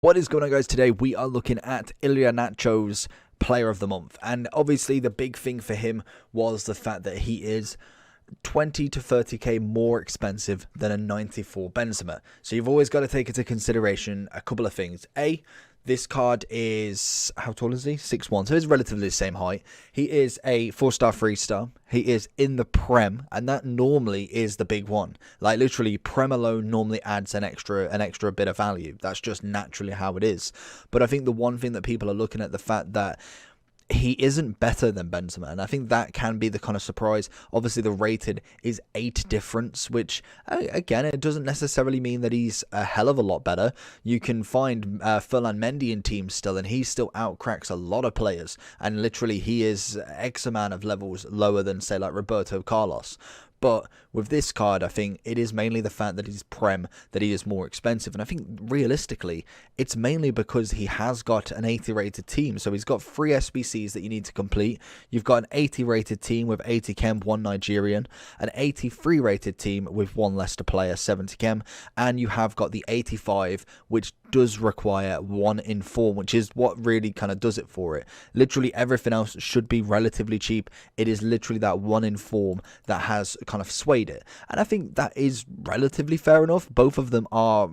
What is going on, guys? Today we are looking at Iheanacho's Player of the Month, and obviously the big thing for him was the fact that he is 20 to 30k more expensive than a 94 Benzema. So you've always got to take into consideration a couple of things. This card is, how tall is he? 6'1", so he's relatively the same height. He is a 4-star, 3-star. He is in the Prem, and that normally is the big one. Like, literally, Prem alone normally adds an extra bit of value. That's just naturally how it is. But I think the one thing that people are looking at, the fact that he isn't better than Benzema, and I think that can be the kind of surprise. Obviously, the rated is 8 difference, which, again, it doesn't necessarily mean that he's a hell of a lot better. You can find Ferland Mendy in teams still, and he still outcracks a lot of players, and literally he is X amount of levels lower than, say, like Roberto Carlos. But with this card, I think it is mainly the fact that he's Prem, that he is more expensive. And I think realistically, it's mainly because he has got an 80 rated team. So he's got 3 SBCs that you need to complete. You've got an 80 rated team with 80 chem, 1 Nigerian, an 83 rated team with 1 Leicester player, 70 chem, and you have got the 85, which does require 1 inform, which is what really kind of does it for it. Literally everything else should be relatively cheap. It is literally that 1 inform that has kind of swayed it, and I think that is relatively fair enough. Both of them are,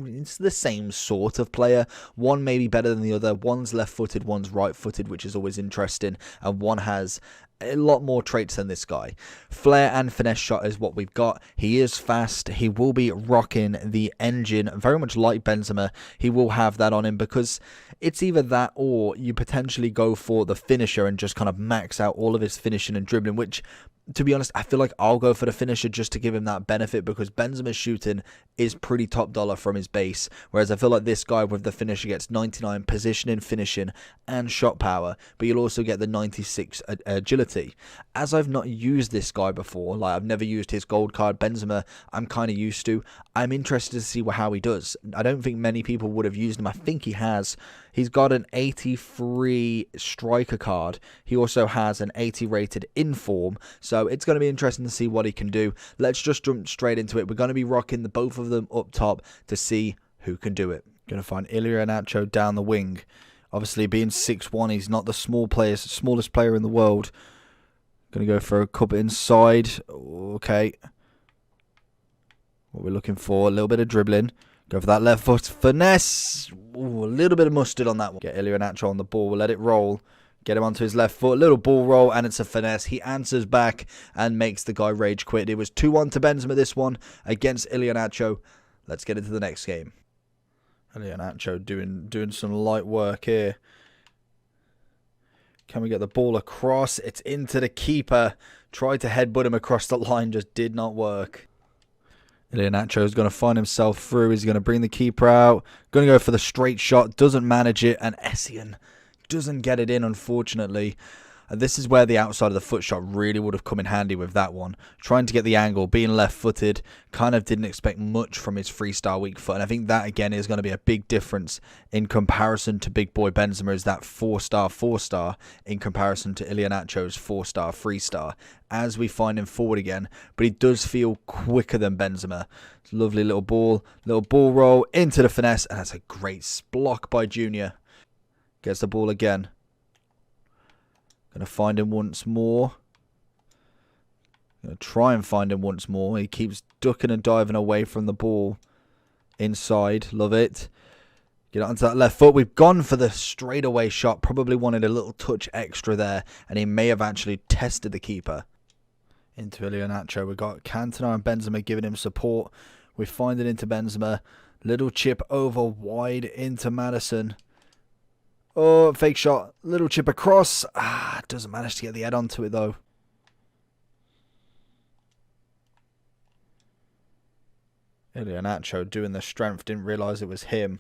it's the same sort of player. One may be better than the other. One's left-footed, one's right-footed, which is always interesting, and one has a lot more traits than this guy. Flair and finesse shot is what we've got. He is fast. He will be rocking the engine, very much like Benzema. He will have that on him, because it's either that or you potentially go for the finisher and just kind of max out all of his finishing and dribbling, which, to be honest, I feel like I'll go for the finisher just to give him that benefit, because Benzema's shooting is pretty top dollar from his base, whereas I feel like this guy with the finisher gets 99 positioning, finishing, and shot power, but you'll also get the 96 agility. As I've not used this guy before, like I've never used his gold card, Benzema I'm kind of used to, I'm interested to see how he does. I don't think many people would have used him. I think he has. He's got an 83 striker card. He also has an 80 rated inform. So it's going to be interesting to see what he can do. Let's just jump straight into it. We're going to be rocking the both of them up top to see who can do it. Going to find Iheanacho down the wing. Obviously, being 6'1", he's not the smallest player in the world. Going to go for a cup inside. Okay. What we're looking for, a little bit of dribbling. Go for that left foot finesse. Ooh, a little bit of mustard on that one. Get Iheanacho on the ball. We'll let it roll. Get him onto his left foot. Little ball roll, and it's a finesse. He answers back and makes the guy rage quit. It was 2-1 to Benzema this one against Iheanacho. Let's get into the next game. Iheanacho doing some light work here. Can we get the ball across? It's into the keeper. Tried to headbutt him across the line. Just did not work. Iheanacho is going to find himself through. He's going to bring the keeper out. Going to go for the straight shot. Doesn't manage it. And Essien doesn't get it in, unfortunately. And this is where the outside of the foot shot really would have come in handy with that one. Trying to get the angle, being left-footed, kind of didn't expect much from his 3-star weak foot. And I think that, again, is going to be a big difference in comparison to big boy Benzema, is that 4-star, 4-star in comparison to Iheanacho's 4-star, 3-star, as we find him forward again. But he does feel quicker than Benzema. It's a lovely little ball roll into the finesse, and that's a great block by Junior. Gets the ball again. Going to find him once more. Going to try and find him once more. He keeps ducking and diving away from the ball. Inside. Love it. Get onto that left foot. We've gone for the straightaway shot. Probably wanted a little touch extra there. And he may have actually tested the keeper. Into Iheanacho. We've got Cantona and Benzema giving him support. We find it into Benzema. Little chip over wide into Madison. Oh, fake shot. Little chip across. Doesn't manage to get the head onto it, though. Iheanacho doing the strength. Didn't realise it was him.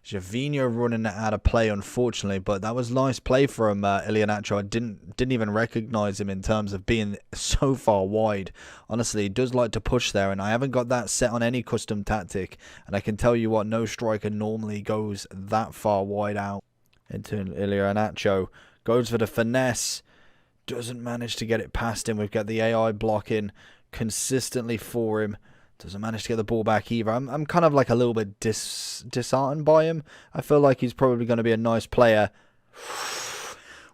Javinho running out of play, unfortunately. But that was nice play from Iheanacho. I didn't even recognise him in terms of being so far wide. Honestly, he does like to push there. And I haven't got that set on any custom tactic. And I can tell you what, no striker normally goes that far wide out. Into Iheanacho. Goes for the finesse. Doesn't manage to get it past him. We've got the AI blocking consistently for him. Doesn't manage to get the ball back either. I'm kind of like a little bit disheartened by him. I feel like he's probably going to be a nice player.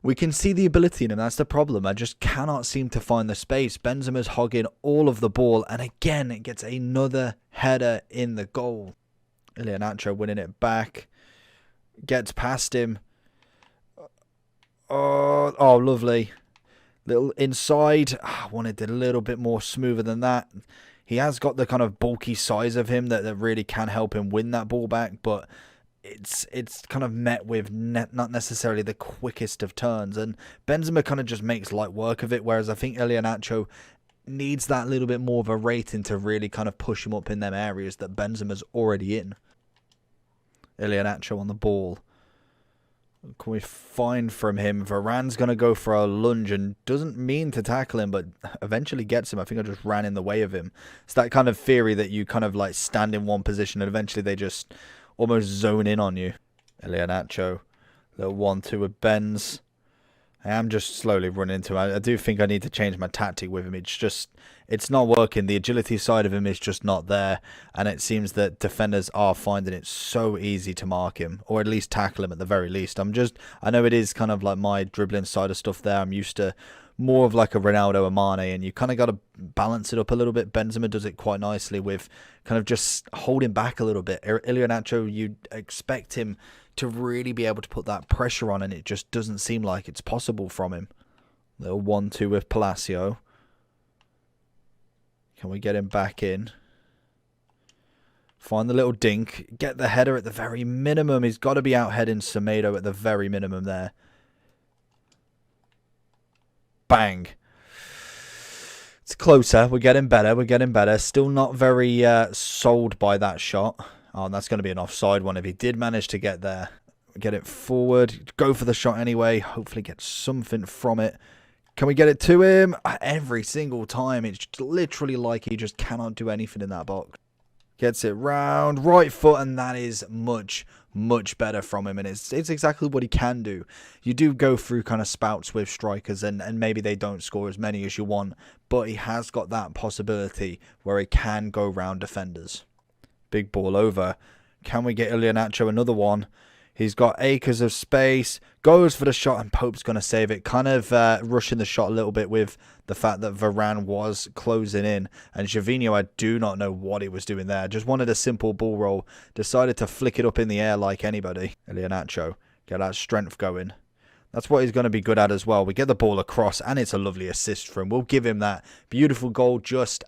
We can see the ability in him. That's the problem. I just cannot seem to find the space. Benzema's hogging all of the ball. And again, it gets another header in the goal. Iheanacho winning it back. Gets past him. Oh, lovely. Little inside. I wanted it a little bit more smoother than that. He has got the kind of bulky size of him that really can help him win that ball back, but it's kind of met with not necessarily the quickest of turns, and Benzema kind of just makes light work of it, whereas I think Iheanacho needs that little bit more of a rating to really kind of push him up in them areas that Benzema's already in. Iheanacho on the ball. What can we find from him? Varane's going to go for a lunge and doesn't mean to tackle him, but eventually gets him. I think I just ran in the way of him. It's that kind of theory that you kind of like stand in one position and eventually they just almost zone in on you. Iheanacho. Little 1-2 with Benz. I am just slowly running into him. I do think I need to change my tactic with him. It's not working. The agility side of him is just not there. And it seems that defenders are finding it so easy to mark him. Or at least tackle him at the very least. I know it is kind of like my dribbling side of stuff there. I'm used to more of like a Ronaldo or Mane. And you kind of got to balance it up a little bit. Benzema does it quite nicely with kind of just holding back a little bit. Iheanacho, you'd expect him to really be able to put that pressure on, and it just doesn't seem like it's possible from him. Little 1-2 with Palacio. Can we get him back in? Find the little dink. Get the header at the very minimum. He's got to be out heading Semedo at the very minimum there. Bang. It's closer. We're getting better. We're getting better. Still not very sold by that shot. Oh, and that's going to be an offside one if he did manage to get there. Get it forward. Go for the shot anyway. Hopefully get something from it. Can we get it to him? Every single time. It's literally like he just cannot do anything in that box. Gets it round. Right foot, and that is much, much better from him. And it's exactly what he can do. You do go through kind of spouts with strikers, and maybe they don't score as many as you want. But he has got that possibility where he can go round defenders. Big ball over. Can we get Iheanacho another one? He's got acres of space. Goes for the shot, and Pope's going to save it. Kind of rushing the shot a little bit with the fact that Varane was closing in. And Gervinho, I do not know what he was doing there. Just wanted a simple ball roll. Decided to flick it up in the air like anybody. Iheanacho. Get that strength going. That's what he's going to be good at as well. We get the ball across, and it's a lovely assist for him. We'll give him that beautiful goal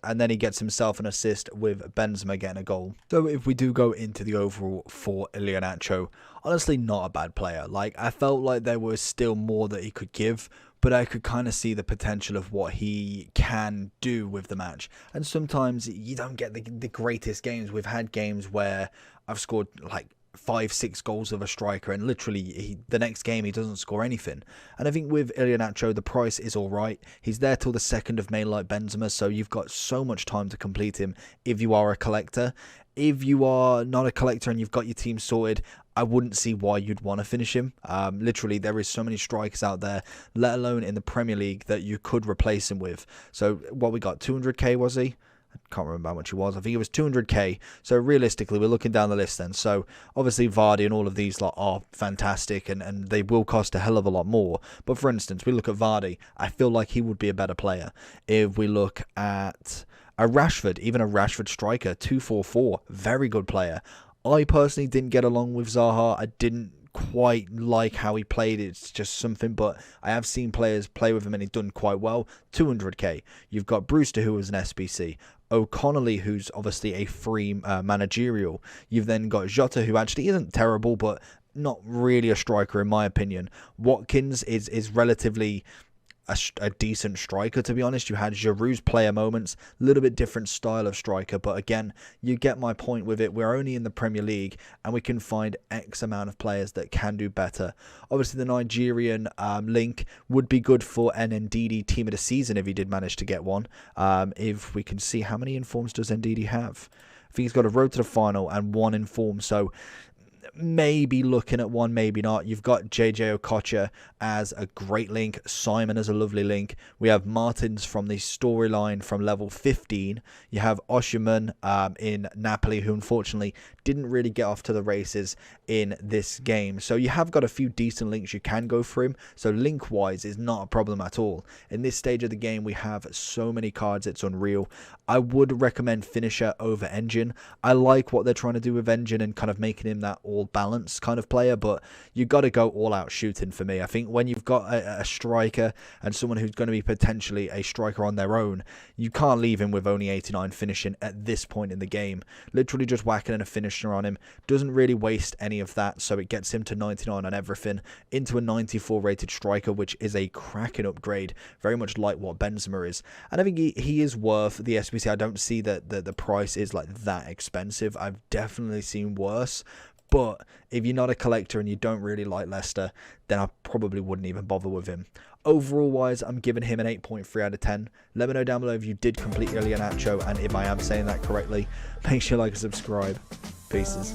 and then he gets himself an assist with Benzema getting a goal. So if we do go into the overall for Iheanacho, honestly, not a bad player. Like, I felt like there was still more that he could give, but I could kind of see the potential of what he can do with the match. And sometimes you don't get the greatest games. We've had games where I've scored like 5-6 goals of a striker, and literally the next game he doesn't score anything. And I think with Iheanacho, the price is all right. He's there till the 2nd of May like Benzema, so you've got so much time to complete him if you are a collector. If you are not a collector and you've got your team sorted, I wouldn't see why you'd want to finish him. Literally, there is so many strikers out there, let alone in the Premier League, that you could replace him with. So what we got, 200k was he? I can't remember how much it was. I think it was 200k. So realistically, we're looking down the list then. So obviously Vardy and all of these lot are fantastic, and they will cost a hell of a lot more. But for instance, we look at Vardy. I feel like he would be a better player. If we look at a Rashford, even a Rashford striker, 244, very good player. I personally didn't get along with Zaha. I didn't quite like how he played. It's just something, but I have seen players play with him and he's done quite well. 200k. You've got Brewster, who was an SBC. O'Connelly, who's obviously a free managerial. You've then got Jota, who actually isn't terrible, but not really a striker in my opinion. Watkins is relatively a decent striker, to be honest. You had Giroud's player moments, a little bit different style of striker, but again, you get my point with it. We're only in the Premier League, and we can find X amount of players that can do better. Obviously, the Nigerian link would be good for an Ndidi team of the season if he did manage to get one. If we can see, how many informs does Ndidi have? I think he's got a road to the final and 1 inform, so maybe looking at one, maybe not. You've got JJ as a great link, Simon as a lovely link. We have Martins from the storyline from level 15. You have Osherman in Napoli, who unfortunately didn't really get off to the races in this game. So you have got a few decent links you can go for him. So link-wise is not a problem at all. In this stage of the game, we have so many cards, it's unreal. I would recommend Finisher over Engine. I like what they're trying to do with Engine and kind of making him that all-balanced kind of player, but you got to go all-out shooting for me. I think when you've got a striker and someone who's going to be potentially a striker on their own, you can't leave him with only 89 finishing at this point in the game. Literally just whacking in a finisher on him doesn't really waste any of that, so it gets him to 99 on everything, into a 94 rated striker, which is a cracking upgrade, very much like what Benzema is. And I think he is worth the SBC. I don't see that the price is like that expensive. I've definitely seen worse. But if you're not a collector and you don't really like Leicester, then I probably wouldn't even bother with him. Overall wise, I'm giving him an 8.3 out of 10. Let me know down below if you did complete Iheanacho, and if I am saying that correctly. Make sure you like and subscribe. Peace.